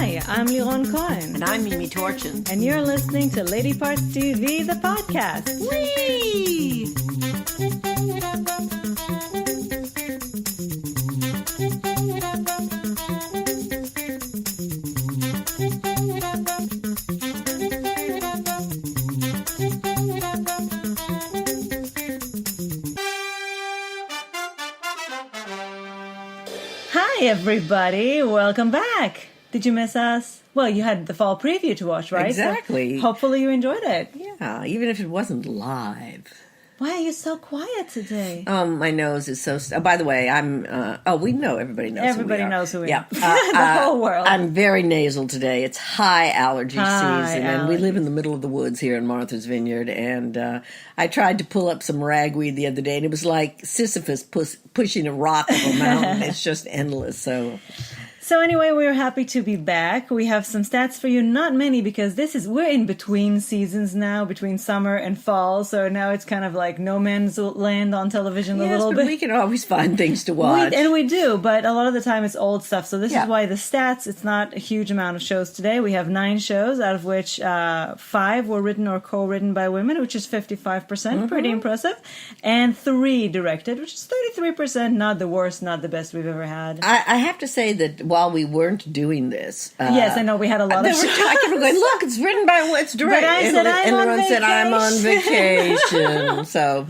Hi, I'm Liron Cohen. And I'm Mimi Torchin. And you're listening to Lady Parts TV, the podcast. Whee! Hi, everybody. Welcome back. Did you miss us? Well, you had the fall preview to watch, right? Exactly. So hopefully you enjoyed it. Yeah, even if it wasn't live. Why are you so quiet today? My nose is so... by the way, I'm... we know everybody knows Everybody who we are. knows who we yeah. are. The whole world. I'm very nasal today. It's high allergy season, and we allergies. live in the middle of the woods here in Martha's Vineyard, and I tried to pull up some ragweed the other day, and it was like Sisyphus pushing a rock up a mountain. It's just endless, so... So anyway, we're happy to be back. We have some stats for you, not many because we're in between seasons now, between summer and fall. So now it's kind of like no man's land on television a little bit. We can always find things to watch. We do, but a lot of the time it's old stuff. So this is why the stats, it's not a huge amount of shows today. We have 9 shows, out of which 5 were written or co-written by women, which is 55%, pretty impressive. And 3 directed, which is 33%, not the worst, not the best we've ever had. I have to say that while we weren't doing this... yes, I know, we had a lot of shows. I kept going, look, it's written by... It's directed. But I said, everyone said, I'm on vacation. So...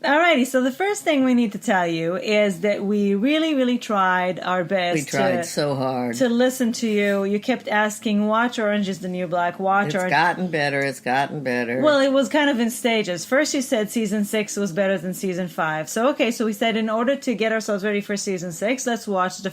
Alrighty, so the first thing we need to tell you is that we really, really tried our best. We tried so hard to listen to you. You kept asking, watch Orange is the New Black, watch Orange. It's gotten better. Well, it was kind of in stages. First you said season 6 was better than season 5. So we said in order to get ourselves ready for season 6, let's watch the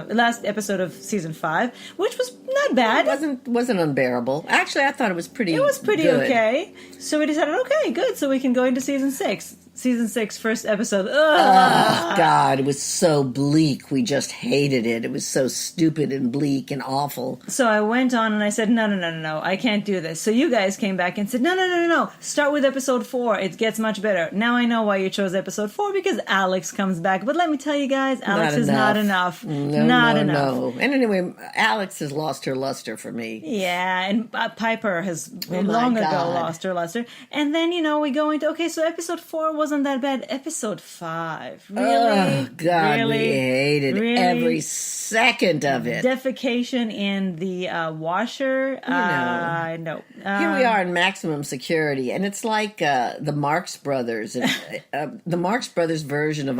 last episode of season 5, which was not bad. It wasn't unbearable. Actually, I thought it was pretty good. Okay. So we decided, okay, good, so we can go into season 6. Season 6, first episode. Oh, God, it was so bleak. We just hated it. It was so stupid and bleak and awful. So I went on and I said, no, I can't do this. So you guys came back and said, no, start with episode 4. It gets much better. Now I know why you chose episode 4, because Alex comes back. But let me tell you guys, Alex is not enough. Not enough. No. And anyway, Alex has lost her luster for me. Yeah, and Piper has long ago lost her luster. And then, we go into, so episode 4 wasn't that bad. Episode 5, really? Oh, God, really? We hated every second of it. Defecation in the washer. No. Here we are in maximum security, and it's like the Marx Brothers, the Marx Brothers version of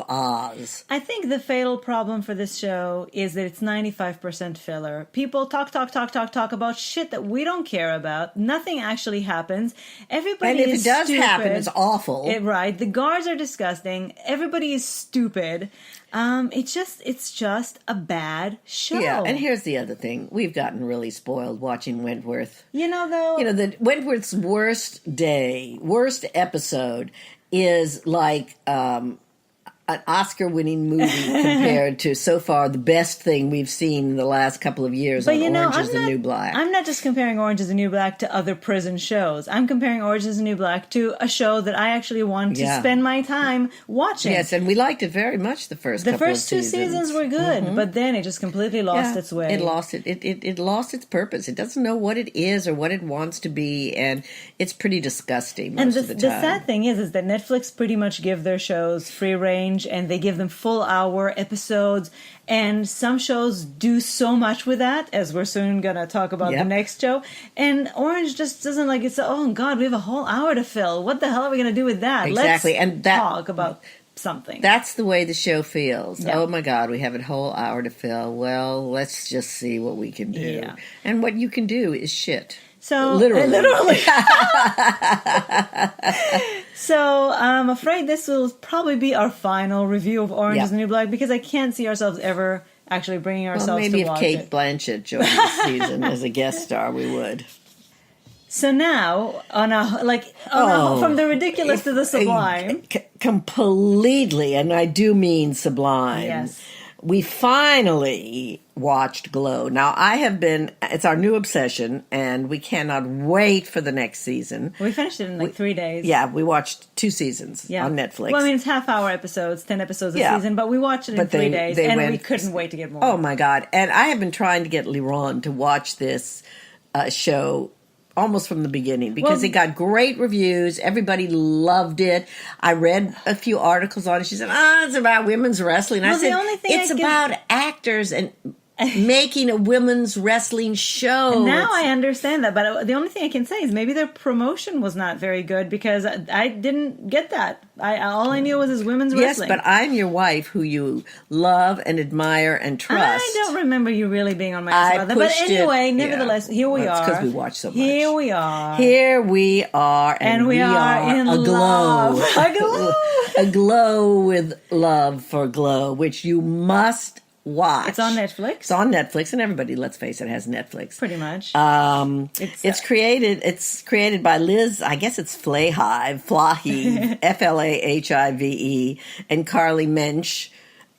Oz. I think the fatal problem for this show is that it's 95% filler. People talk about shit that we don't care about. Nothing actually happens. Everybody is stupid. And if it does happen, it's awful. Right. The guards are disgusting. Everybody is stupid. It's just a bad show. Yeah, and here's the other thing. We've gotten really spoiled watching Wentworth. The Wentworth's worst episode is like an Oscar-winning movie compared to, so far, the best thing we've seen in the last couple of years on Orange is the New Black. I'm not just comparing Orange is the New Black to other prison shows. I'm comparing Orange is the New Black to a show that I actually want to spend my time watching. Yes, and we liked it very much the first couple of seasons. The first 2 seasons were good, but then it just completely lost its way. It lost it lost its purpose. It doesn't know what it is or what it wants to be, and it's pretty disgusting most of the time. The sad thing is that Netflix pretty much give their shows free range, and they give them full hour episodes, and some shows do so much with that, as we're soon going to talk about the next show, and Orange just doesn't oh God, we have a whole hour to fill. What the hell are we going to do with that? Exactly. Let's talk about something. That's the way the show feels. Yeah. Oh my God, we have a whole hour to fill. Well, let's just see what we can do. Yeah. And what you can do is shit. So literally. So I'm afraid this will probably be our final review of Orange is the New Black, because I can't see ourselves ever actually bringing ourselves to watch it. Maybe if Kate Blanchett joined the season as a guest star, we would. So now, from the ridiculous to the sublime. Completely, and I do mean sublime. Yes. We finally watched Glow. Now, it's our new obsession, and we cannot wait for the next season. We finished it in like 3 days. Yeah, we watched 2 seasons on Netflix. Well, I mean, it's half-hour episodes, 10 episodes a season, but we watched it in 3 days, and we couldn't wait to get more. Oh, my God. And I have been trying to get Liron to watch this show almost from the beginning because it got great reviews. Everybody loved it. I read a few articles on it. She said, it's about women's wrestling. I said, it's about actors and making a women's wrestling show. Now I understand that, but the only thing I can say is maybe their promotion was not very good because I didn't get that. All I knew was his women's wrestling. Yes, but I'm your wife who you love and admire and trust. I don't remember you really being on my ass about that. But anyway, nevertheless, here we are. It's because we watch so much. Here we are. Here we are. And we are in aglow. love. Aglow. Aglow with love for Glow, which you must watch. It's on Netflix. It's on Netflix, and everybody, let's face it, has Netflix. Pretty much. It's created by Liz, I guess it's Flahive, Flahive, and Carly Mensch.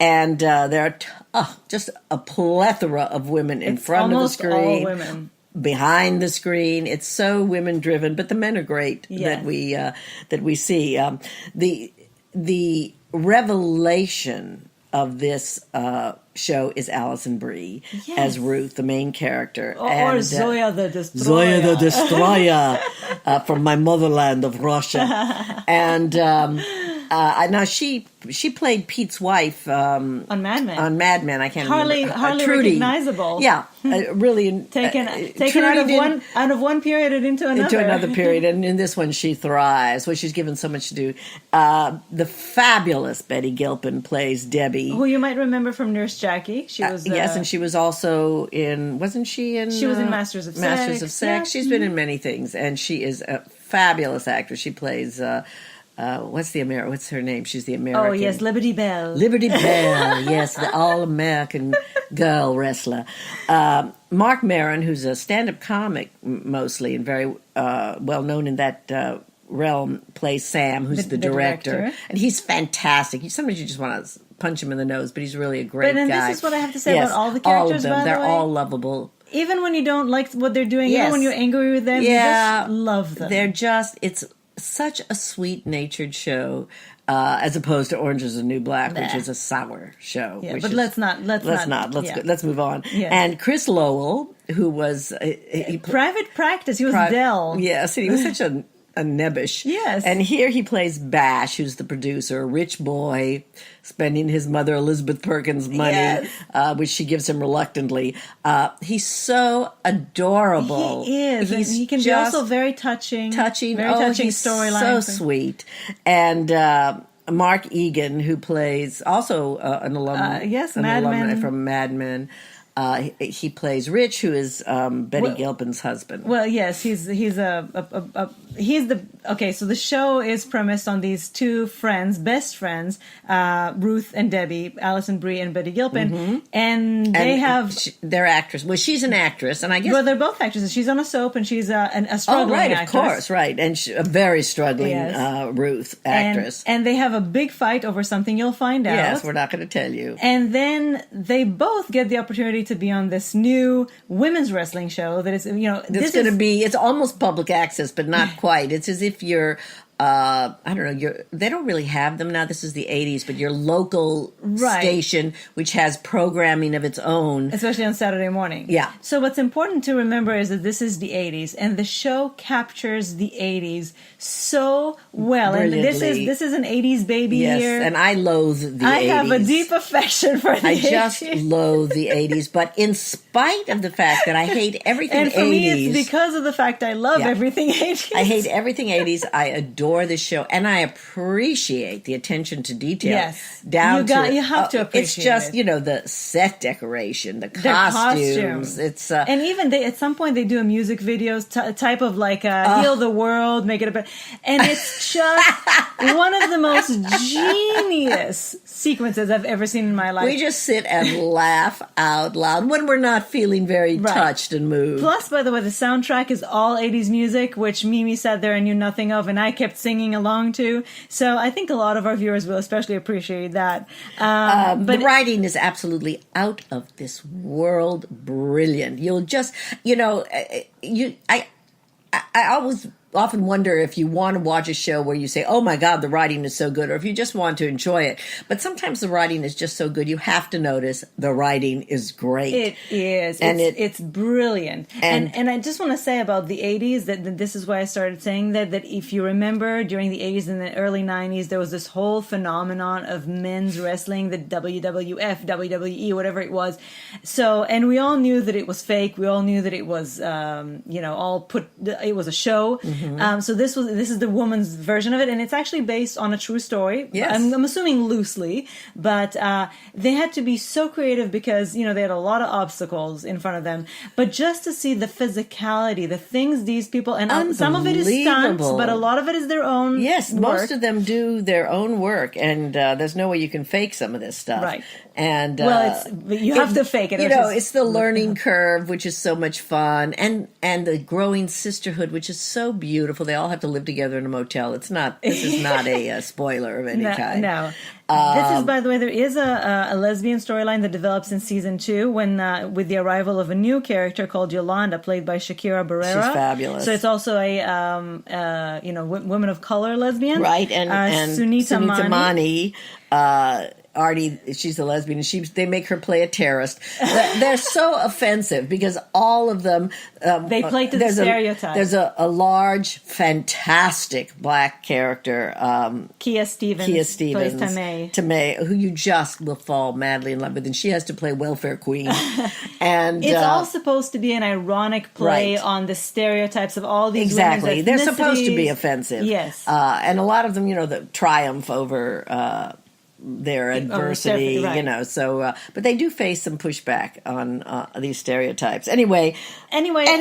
And there are just a plethora of women in front of the screen. All women. Behind the screen. It's so women driven, but the men are great that we see. The revelation of this show is Alison Brie as Ruth, the main character. Or Zoya the Destroyer. Zoya the Destroyer from my motherland of Russia. And now she played Pete's wife on Mad Men. On Mad Men, I can't remember. Hardly Trudy. Recognizable. Yeah, really taken out of one period and into another. Into another period, and in this one she thrives. Well, she's given so much to do. The fabulous Betty Gilpin plays Debbie, who you might remember from Nurse Jackie. She was yes, and she was also in. Wasn't she in? She was in Masters of Sex. Masters of Sex. Yeah. She's been in many things, and she is a fabulous actress. She plays. What's her name? She's the American. Oh, yes, Liberty Bell. Liberty Bell, yes, the all-American girl wrestler. Mark Maron, who's a stand-up comic mostly and very well-known in that realm, plays Sam, who's the director. And he's fantastic. Sometimes you just want to punch him in the nose, but he's really a great guy. But this is what I have to say about all the characters, all of them. They're by the way. all lovable. Even when you don't like what they're doing, even when you're angry with them, you just love them. It's such a sweet-natured show, as opposed to Orange Is the New Black, which is a sour show. Yeah, but let's not. Let's move on. Yeah. And Chris Lowell, who was Private Practice, he was Dell. Yes, and he was such a nebbish. Yes. And here he plays Bash, who's the producer, a rich boy spending his mother Elizabeth Perkins' money, which she gives him reluctantly. He's so adorable. He is. And he can be also very touching. Very touching storyline. So sweet. And Mark Egan, who plays also an alumni from Mad Men. He plays Rich, who is Betty Gilpin's husband. Well, yes, he's the okay. So the show is premised on these two friends, best friends, Ruth and Debbie, Alison Brie and Betty Gilpin, and they're actresses. Well, she's an actress, and I guess they're both actresses. She's on a soap, and she's a struggling actress. Of course, right, and a very struggling Ruth actress. And they have a big fight over something. You'll find out. Yes, we're not going to tell you. And then they both get the opportunity to be on this new women's wrestling show that is, it's almost public access, but not quite. It's as if you're, I don't know, they don't really have them now. This is the 80s, but your local station, which has programming of its own. Especially on Saturday morning. Yeah. So what's important to remember is that this is the 80s, and the show captures the 80s so well. Brilliantly. And this is an 80s baby here. Yes, and I loathe the 80s. I have a deep affection for the 80s. I just loathe the 80s, but in spite of the fact that I hate everything 80s. And for me, it's because of the fact I love everything 80s. I hate everything 80s. I adore this show, and I appreciate the attention to detail. Yes, you have to appreciate. It's just the set decoration, the costumes. It's and even at some point they do a music video type of like heal the world, make it a better, and it's just one of the most genius sequences I've ever seen in my life. We just sit and laugh out loud when we're not feeling very touched and moved. Plus, by the way, the soundtrack is all 80s music, which Mimi sat there and knew nothing of, and I kept singing along to. So I think a lot of our viewers will especially appreciate that. But the writing is absolutely out of this world brilliant. You'll just, I always often wonder if you want to watch a show where you say, oh my God, the writing is so good, or if you just want to enjoy it. But sometimes the writing is just so good, you have to notice the writing is great. It is. And it's brilliant. And I just want to say about the 80s, that this is why I started saying that if you remember during the 80s and the early 90s, there was this whole phenomenon of men's wrestling, the WWF, WWE, whatever it was. So, and we all knew that it was fake. We all knew that it was, it was a show. Mm-hmm. So this is the woman's version of it, and it's actually based on a true story. Yes. I'm assuming loosely, but they had to be so creative because they had a lot of obstacles in front of them. But just to see the physicality, the things these people, and some of it is stunts, but a lot of it is their own. Yes, work. Most of them do their own work, and there's no way you can fake some of this stuff. Right. And you have to fake it. It's the learning curve, which is so much fun, and the growing sisterhood, which is so beautiful. They all have to live together in a motel. This is not a spoiler of any kind. No. This is, by the way, there is a lesbian storyline that develops in season 2 when with the arrival of a new character called Yolanda, played by Shakira Barrera. She's fabulous. So it's also a women of color lesbian, right? And Sunita Mani. Artie, she's a lesbian, and they make her play a terrorist. They're so offensive because all of them they play to the stereotype. There's a large, fantastic black character, Kia Stevens plays Tomei, who you just will fall madly in love with, and she has to play welfare queen. And it's all supposed to be an ironic play on the stereotypes of all these exactly. They're supposed to be offensive, yes, and a lot of them, the triumph over. Their adversity, right. So, but they do face some pushback on these stereotypes. Anyway, watch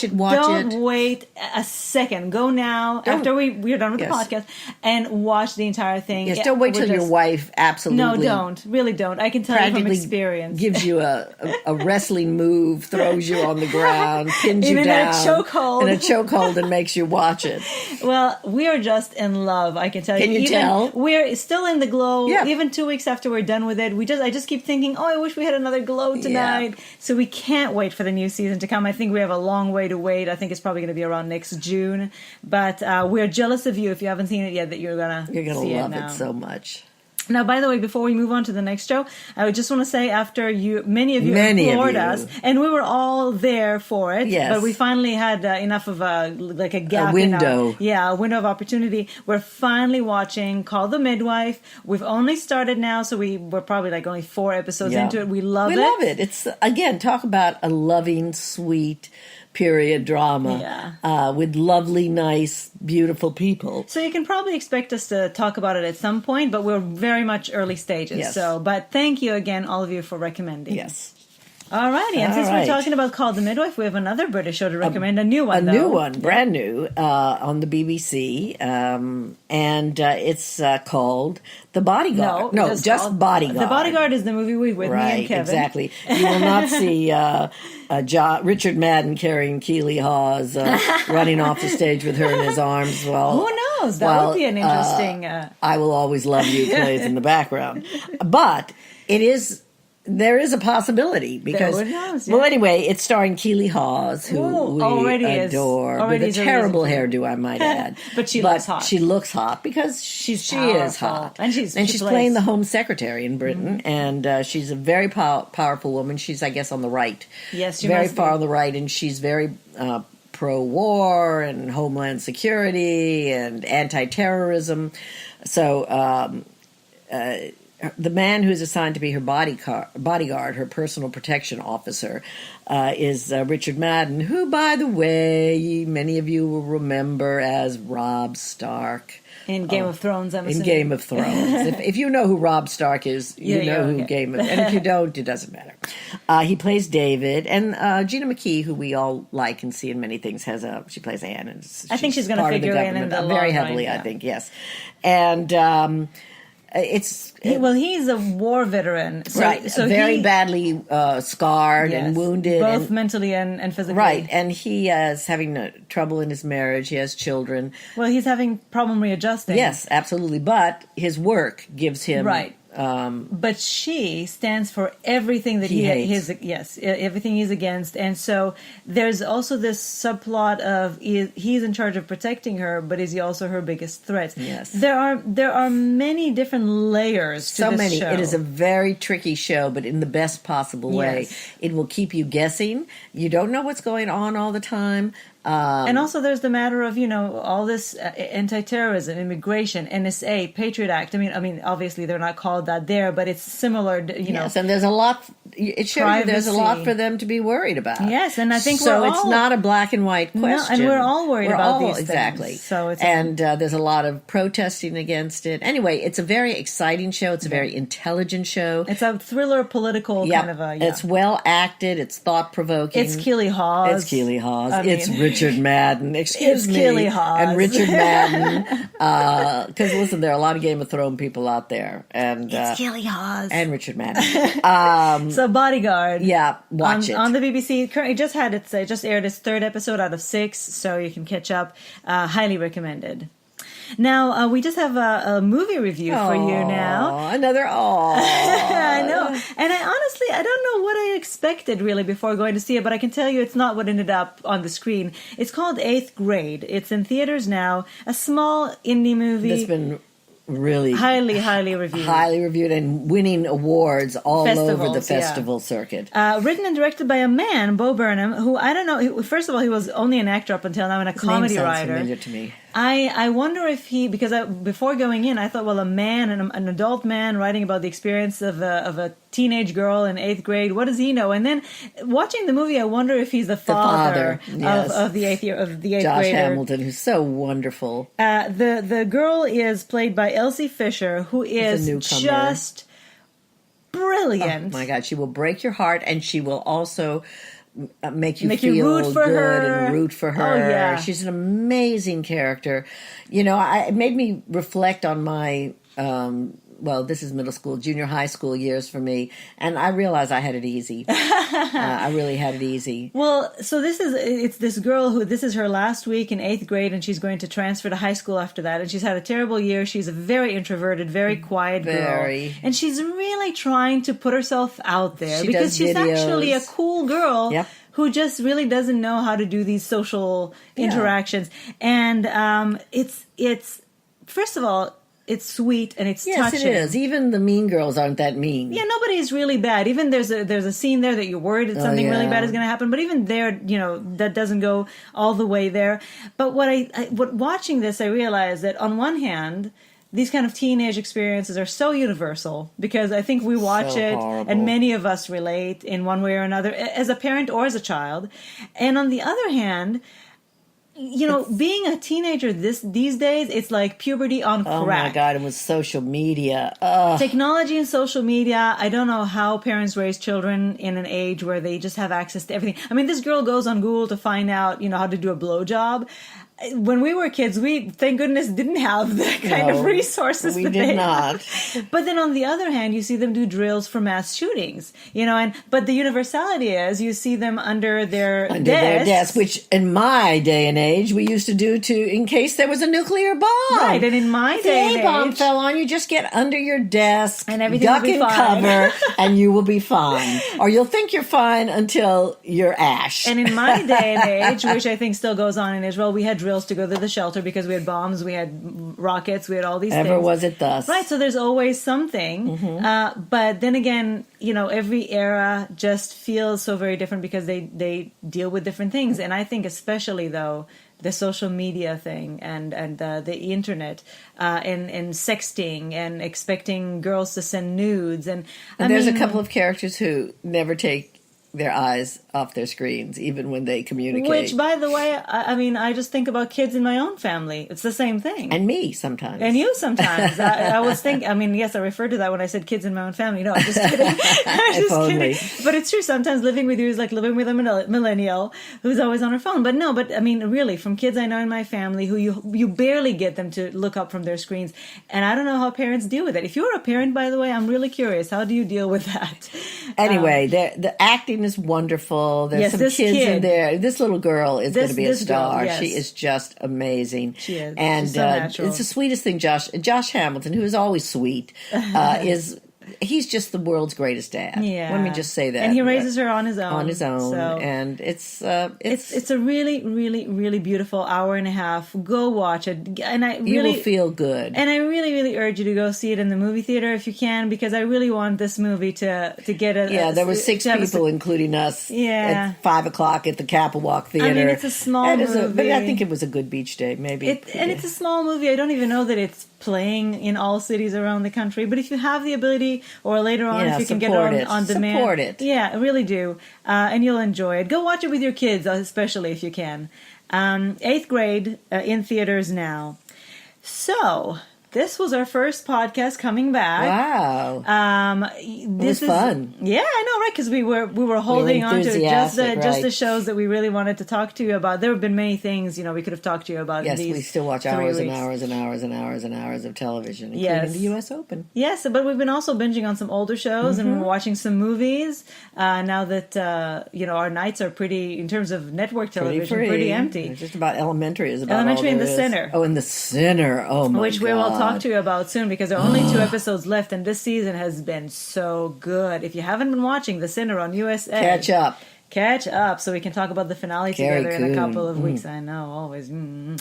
it. Don't wait a second. Go now, after we're done with the podcast, and watch the entire thing. Yes, don't wait till your wife absolutely... No, really don't. I can tell you from experience. Gives you a wrestling move, throws you on the ground, pins you down. In a chokehold. And makes you watch it. Well, we are just in love, I can tell you. Can you tell? We're still in the glow. Yeah. Even 2 weeks after we're done with it, I just keep thinking, I wish we had another glow tonight. Yeah. So we can't wait for the new season to come. I think we have a long way to wait. I think it's probably going to be around next June. But we're jealous of you if you haven't seen it yet. That you're gonna love it so much. Now, by the way, before we move on to the next show, I would just want to say, after many of you implored us, and we were all there for it, yes. But we finally had enough of a gap, a window, a window of opportunity. We're finally watching Call the Midwife. We've only started now, so we're probably only 4 episodes into it. We love it. It's, again, talk about a loving, sweet period drama with lovely, nice, beautiful people. So you can probably expect us to talk about it at some point, but we're very much early stages. Yes. But thank you again, all of you, for recommending. Yes. All righty, and since we're talking about Call the Midwife, we have another British show to recommend, a new one, new one, brand new, on the BBC, and it's called The Bodyguard. No, just Bodyguard. The Bodyguard is the movie with me and Kevin. Exactly. You will not see Richard Madden carrying Keeley Hawes running off the stage with her in his arms. Well, who knows? That would be an interesting... I Will Always Love You plays in the background. But there is a possibility because, well, anyway, it's starring Keeley Hawes, who we adore, with a terrible hairdo, I might add. But she looks hot. She looks hot because she is hot, and she's playing the Home Secretary in Britain, and she's a very powerful woman. She's, I guess, on the right. Yes, very far on the right, and she's very pro-war and homeland security and anti-terrorism. So. The man who's assigned to be her bodyguard, her personal protection officer, is Richard Madden, who, by the way, many of you will remember as Robb Stark. In Game of Thrones, I'm assuming. In Game of Thrones. if you know who Robb Stark is, you know who Game of... And if you don't, it doesn't matter. He plays David. And Gina McKee, who we all like and see in many things, she plays Anne. And I think she's going to figure in the very long heavily, run, I think, yes. And... he's a war veteran, so very badly scarred and wounded, both mentally and physically. Right, and he is having trouble in his marriage. He has children. Well, he's having problem readjusting. Yes, absolutely. But his work gives him but she stands for everything that he hates. Everything he's against. And so there's also this subplot of he's in charge of protecting her, but is he also her biggest threat? Yes. There are many different layers to this show. It is a very tricky show, but in the best possible way. Yes. It will keep you guessing. You don't know what's going on all the time. And also there's the matter of, all this anti-terrorism, immigration, NSA, Patriot Act. I mean, obviously they're not called that there, but it's similar, Yes, and there's a lot, it shows you there's a lot for them to be worried about. Yes, and I think so it's not a black and white question. No, and we're all worried about these things. Exactly. So it's there's a lot of protesting against it. Anyway, it's a very exciting show. It's a very intelligent show. It's a thriller, political kind of a... Yeah. It's well acted. It's thought-provoking. It's Keeley Hawes. It's Richard Madden. Excuse me. Keeley Hawes. And Richard Madden. Because, listen, there are a lot of Game of Thrones people out there. And it's Keeley Hawes. And Richard Madden. So Bodyguard. Yeah, watch it. On the BBC. Currently just aired its third episode out of 6, so you can catch up. Highly recommended. Now, we just have a movie review for you now. Another I know. And I don't know what I expected really before going to see it, but I can tell you it's not what ended up on the screen. It's called 8th Grade. It's in theaters now. A small indie movie. It's been really highly reviewed and winning awards all over the festival circuit. Written and directed by a man, Bo Burnham, who I don't know. First of all, he was only an actor up until now and a comedy name sounds writer. Familiar to me. I wonder if before going in, I thought, well, a man, an adult man writing about the experience of a teenage girl in 8th grade, what does he know? And then watching the movie, I wonder if he's the father yes. of the eighth grader. Josh Hamilton, who's so wonderful. The girl is played by Elsie Fisher, who is just brilliant. Oh my God, she will break your heart, and she will also make you feel root for good her. And root for her. Oh, yeah. She's an amazing character. It made me reflect on my this is middle school, junior high school years for me, and I realized I had it easy. I really had it easy. Well, so it's this girl who, this is her last week in 8th grade, and she's going to transfer to high school after that, and she's had a terrible year. She's a very introverted, very quiet girl. And she's really trying to put herself out there because she's actually a cool girl. Yep. Who just really doesn't know how to do these social interactions. And it's first of all, it's sweet and it's touching. Yes, it is. Even the mean girls aren't that mean. Yeah, nobody's really bad. Even there's a scene there that you're worried that something really bad is going to happen. But even there, that doesn't go all the way there. But what watching this, I realized that on one hand, these kind of teenage experiences are so universal because I think we watch it and many of us relate in one way or another as a parent or as a child. And on the other hand, being a teenager these days, it's like puberty on crack. Oh my God, and with social media. Technology and social media, I don't know how parents raise children in an age where they just have access to everything. I mean, this girl goes on Google to find out, how to do a blowjob. When we were kids, we, thank goodness, didn't have that kind of resources. We did not. But then on the other hand, you see them do drills for mass shootings, but the universality is you see them under their desks, which in my day and age, we used to do in case there was a nuclear bomb. Right, and in my day and age, if a bomb fell on you, just get under your desk, and everything duck will be and fine. cover, and you will be fine. Or you'll think you're fine until you're ash. And in my day and age, which I think still goes on in Israel, we had drills to go to the shelter because we had bombs, we had rockets, we had all these things. Ever was it thus. Right, so there's always something. Mm-hmm. But then again, every era just feels so very different because they deal with different things. And I think especially, though, the social media thing and the internet and sexting and expecting girls to send nudes. And there's a couple of characters who never take their eyes off their screens, even when they communicate. Which, by the way, I mean, I just think about kids in my own family. It's the same thing. And me sometimes. And you sometimes. I was thinking, I mean, yes, I referred to that when I said kids in my own family. No, I'm just kidding. I'm just kidding. But it's true. Sometimes living with you is like living with a millennial who's always on her phone. But no, I mean, really, from kids I know in my family who you barely get them to look up from their screens. And I don't know how parents deal with it. If you're a parent, by the way, I'm really curious. How do you deal with that? Anyway, the acting is wonderful. There's some kids in there. This little girl is going to be a star. Girl, yes. She is just amazing. She is. And she's so natural. It's the sweetest thing. Josh Hamilton, who is always sweet, he's just the world's greatest dad. Yeah. Let me just say that. And he raises her on his own. On his own. So and it's a really, really, really beautiful hour and a half. Go watch it. And you will feel good. And I really, really urge you to go see it in the movie theater if you can, because I really want this movie to get a... Yeah, there were 6 people, including us, at 5 o'clock at the Capewalk Theater. I mean, it's a small movie. But I think it was a good beach day, maybe. And it's a small movie. I don't even know that it's playing in all cities around the country. But if you have the ability, or later on, if you can get it on demand. Support it. Yeah, really do. And you'll enjoy it. Go watch it with your kids, especially if you can. 8th grade in theaters now. So... this was our first podcast coming back. Wow! This was fun. Yeah, I know, right? Because we were holding on to just the shows that we really wanted to talk to you about. There have been many things we could have talked to you about. Yes, in these we still watch hours and hours and hours and hours and hours of television, including the U.S. Open. Yes, but we've been also binging on some older shows, and we're watching some movies. Now that our nights are pretty, in terms of network television, pretty empty. It's just about Elementary is about Elementary all in there the is. Center. Oh, in the Center. Oh my Which God. we will talk to you about soon, because there are only 2 episodes left, and this season has been so good. If you haven't been watching The Sinner on USA, catch up so we can talk about the finale together in a couple of weeks. I know, always. And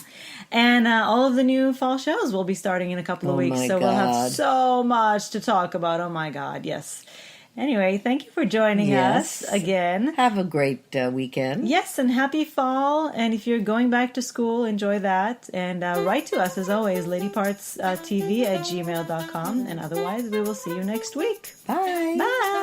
all of the new fall shows will be starting in a couple of weeks, so we'll have so much to talk about. Oh my God, yes. Anyway, thank you for joining us again. Have a great weekend. Yes, and happy fall. And if you're going back to school, enjoy that. And write to us, as always, ladypartstv@gmail.com. And otherwise, we will see you next week. Bye. Bye.